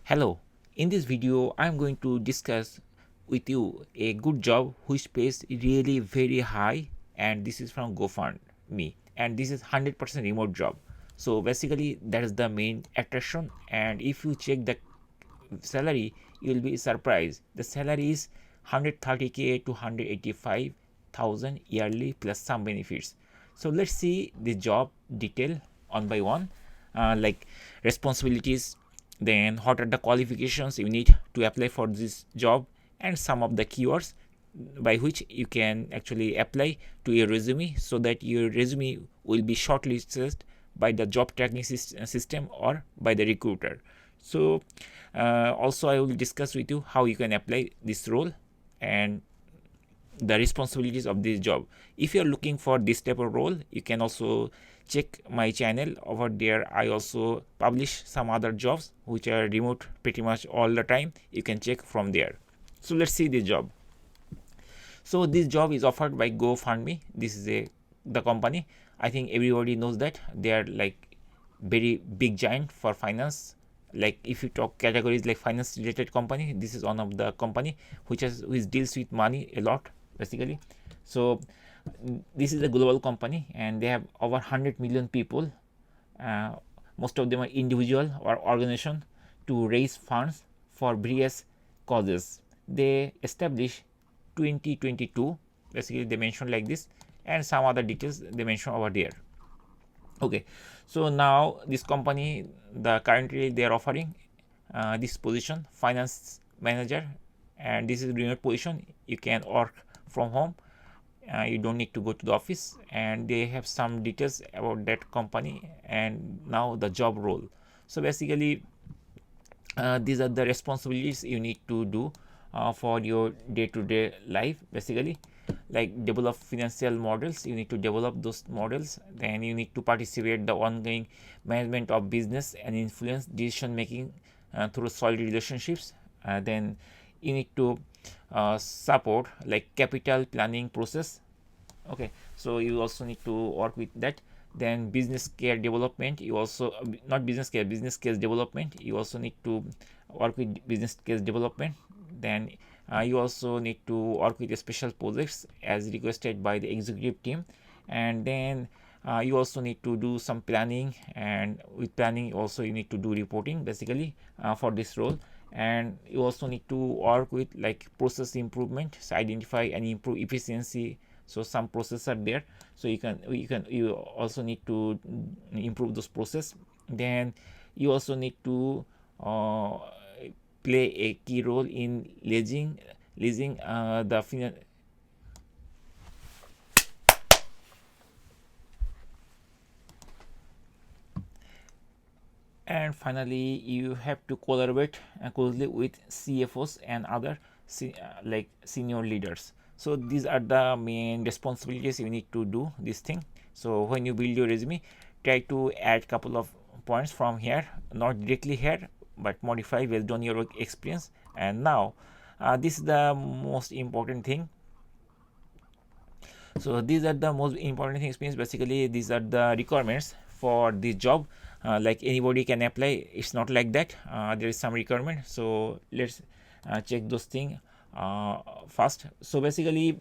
Hello, in this video I'm going to discuss with you a good job which pays really very high, and this is from GoFundMe, and this is 100% remote job. So basically that is the main attraction, and if you check the salary you will be surprised. The salary is 130k to 185,000 yearly plus some benefits. So let's see the job detail one by one, like responsibilities, then what are the qualifications you need to apply for this job, and some of the keywords by which you can actually apply to your resume so that your resume will be shortlisted by the job tracking system or by the recruiter. So also I will discuss with you how you can apply this role and the responsibilities of this job. If you're looking for this type of role, you can also check my channel over there. I also publish some other jobs which are remote pretty much all the time. You can check from there. So let's see the job. So this job is offered by GoFundMe. This is the company. I think everybody knows that they are like very big giant for finance. Like if you talk categories like finance related company, this is one of the company which deals with money a lot basically. So this is a global company and they have over 100 million people. Most of them are individual or organization to raise funds for various causes. They established 2022, basically they mention like this, and some other details they mention over there. Okay, so now this company, currently they are offering this position, finance manager, and this is remote position. You can work from home. You don't need to go to the office, and they have some details about that company and now the job role. So basically these are the responsibilities you need to do for your day-to-day life, basically like develop financial models. You need to develop those models. Then you need to participate the ongoing management of business and influence decision making through solid relationships. Then you need to support like capital planning process. Okay, so you also need to work with that. Then business care development, you also not business care, business case development, you also need to work with business case development. Then you also need to work with special projects as requested by the executive team. And then you also need to do some planning, and with planning also you need to do reporting basically for this role. And you also need to work with like process improvement, so identify and improve efficiency. So some processes are there, so you also need to improve those process. Then you also need to play a key role in leasing the and finally you have to collaborate closely with CFOs and other like senior leaders. So these are the main responsibilities you need to do this thing. So when you build your resume, try to add couple of points from here, not directly here but modify based on your work experience. And now this is the most important thing. So these are the most important things, means basically these are the requirements for this job. Like anybody can apply, it's not like that. There is some requirement, so let's check those things first. So basically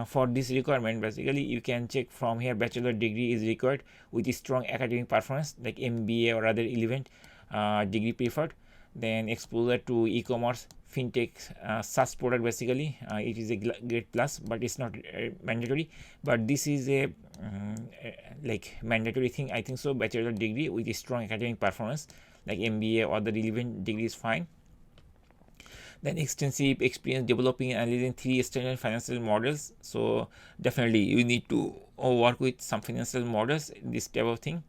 for this requirement, basically you can check from here. Bachelor degree is required with strong academic performance like MBA or other relevant degree preferred. Then exposure to e-commerce, fintech, SaaS product, basically it is a great plus, but it's not mandatory. But this is a like mandatory thing, I think so. Bachelor degree with a strong academic performance like MBA or the relevant degree is fine. Then extensive experience developing and analyzing 3 standard financial models. So definitely you need to work with some financial models, this type of thing.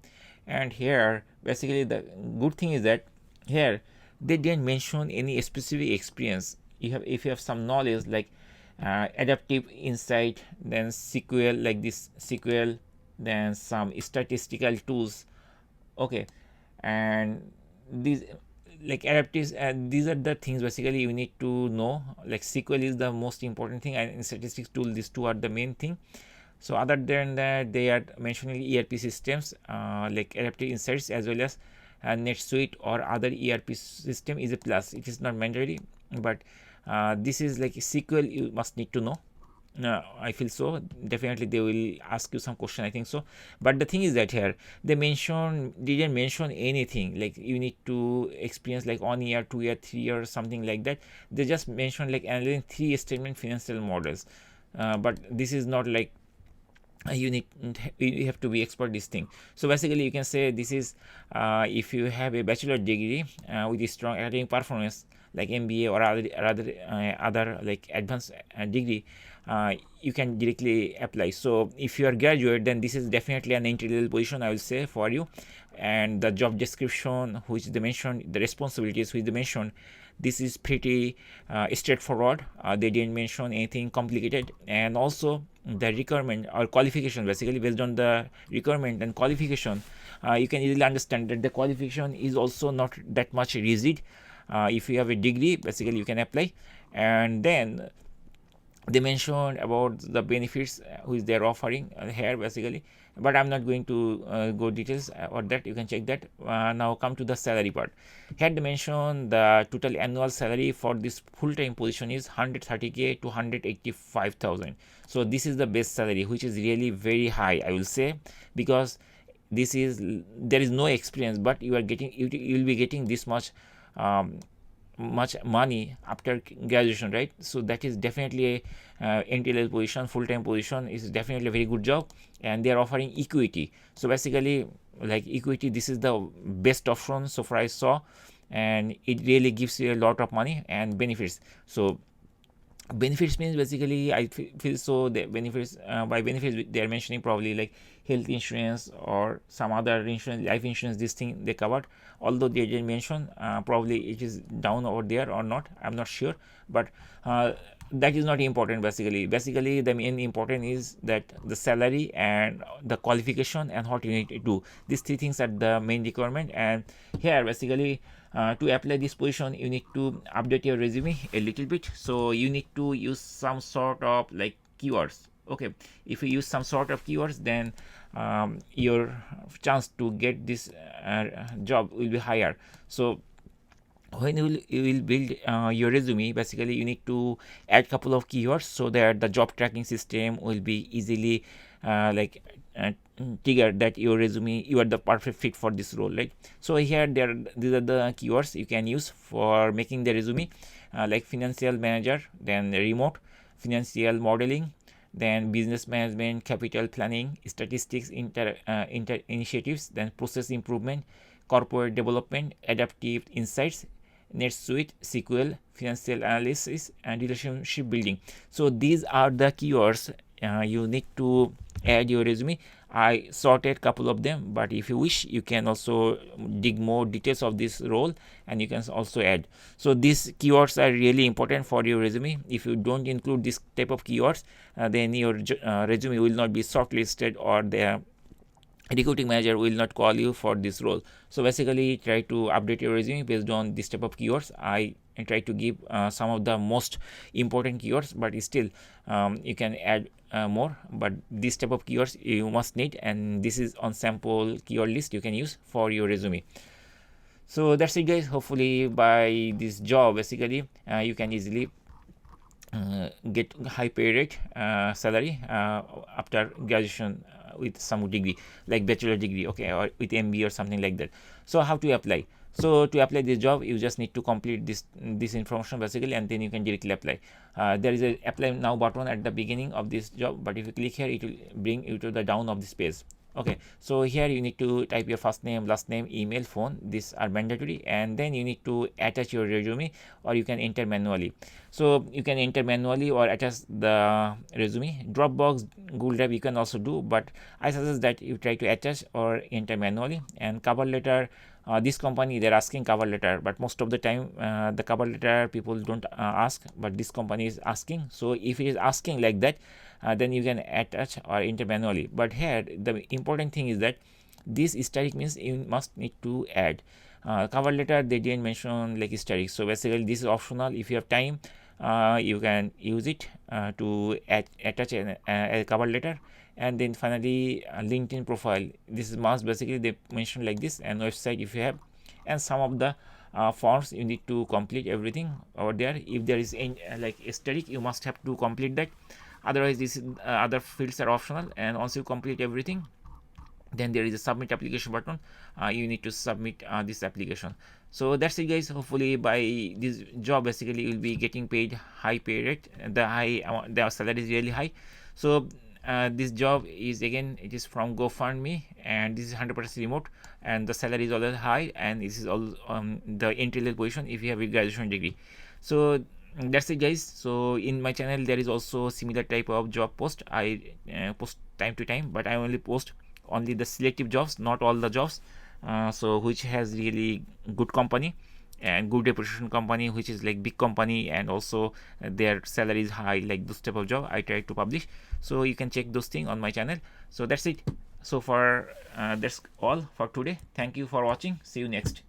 And here basically the good thing is that here they didn't mention any specific experience. If you have some knowledge like adaptive insight, then SQL, like this SQL, then some statistical tools. Okay, and these like adaptive, these are the things basically you need to know. Like SQL is the most important thing, and statistics tool, these two are the main thing. So other than that, they are mentioning ERP systems like adaptive insights as well as NetSuite or other ERP system is a plus. It is not mandatory, but this is like a SQL you must need to know. I feel so. Definitely they will ask you some question, I think so. But the thing is that here they didn't mention anything like you need to experience like 1 year, 2 year, 3 years, something like that. They just mentioned like analyzing 3 statement financial models. But this is not like you have to be expert this thing. So basically you can say this is if you have a bachelor degree with a strong academic performance like MBA or other like advanced degree, you can directly apply. So if you are graduate, then this is definitely an entry level position, I will say, for you. And the job description which they mentioned, the responsibilities which they mentioned, this is pretty straightforward. They didn't mention anything complicated. And also the requirement or qualification, basically based on the requirement and qualification, you can easily understand that the qualification is also not that much rigid. If you have a degree, basically you can apply. And then they mentioned about the benefits which they are offering here, basically, but I'm not going to go details or that. You can check that. Now come to the salary part. Here they mention the total annual salary for this full-time position is 130k to 185,000. So this is the base salary, which is really very high, I will say, because there is no experience, but you will be getting this much money after graduation, right? So that is definitely a entry level position, full-time position is definitely a very good job. And they are offering equity. So basically like equity, this is the best option so far I saw, and it really gives you a lot of money and benefits. So benefits means basically I feel so the benefits, by benefits they are mentioning probably like health insurance or some other insurance, life insurance, this thing they covered. Although they didn't mention, probably it is down over there or not, I'm not sure. But that is not important. Basically the main important is that the salary and the qualification and what you need to do. These three things are the main requirement. And here basically to apply this position, you need to update your resume a little bit. So you need to use some sort of like keywords. Okay, if you use some sort of keywords, then your chance to get this job will be higher. So when you will build your resume, basically you need to add couple of keywords so that the job tracking system will be easily like trigger that your resume, you are the perfect fit for this role, right? So here these are the keywords you can use for making the resume, like financial manager, then remote, financial modeling, then business management, capital planning, statistics, inter initiatives, then process improvement, corporate development, adaptive insights, NetSuite, SQL, financial analysis, and relationship building. So these are the keywords you need to add your resume. I sorted couple of them, but if you wish, you can also dig more details of this role and you can also add. So these keywords are really important for your resume. If you don't include this type of keywords, then your resume will not be shortlisted, or the recruiting manager will not call you for this role. So basically try to update your resume based on this type of keywords. I try to give some of the most important keywords, but still you can add more, but this type of keywords you must need, and this is on sample keyword list you can use for your resume. So that's it, guys. Hopefully by this job, basically you can easily get high pay rate salary after graduation with some degree like bachelor degree, okay, or with MBA or something like that. So how to apply? So to apply this job, you just need to complete this information basically, and then you can directly apply. There is a apply now button at the beginning of this job, but if you click here, it will bring you to the down of this page. Okay, so here you need to type your first name, last name, email, phone. These are mandatory, and then you need to attach your resume, or you can enter manually. So you can enter manually or attach the resume. Dropbox, Google Drive you can also do, but I suggest that you try to attach or enter manually. And cover letter, this company they're asking cover letter, but most of the time the cover letter people don't ask, but this company is asking. So if it is asking like that, then you can attach or enter manually. But here the important thing is that this static means you must need to add. Cover letter they didn't mention like static, so basically this is optional. If you have time, you can use it to attach a cover letter. And then finally LinkedIn profile, this is must, basically they mention like this, and website if you have. and some of the forms you need to complete everything over there. If there is any like aesthetic, you must have to complete that. Otherwise, this other fields are optional, and once you complete everything, then there is a submit application button. You need to submit this application. So that's it, guys. Hopefully by this job, basically you will be getting paid high pay rate. The salary is really high. So this job is, again, it is from GoFundMe, and this is 100% remote, and the salary is always high, and this is all the entry level position if you have a graduation degree. So that's it, guys. So in my channel there is also similar type of job post. I post time to time, but I only post only the selective jobs, not all the jobs. So which has really good company and good reputation company, which is like big company, and also their salary is high, like this type of job I try to publish. So you can check those things on my channel. So that's it. So for that's all for today. Thank you for watching. See you next.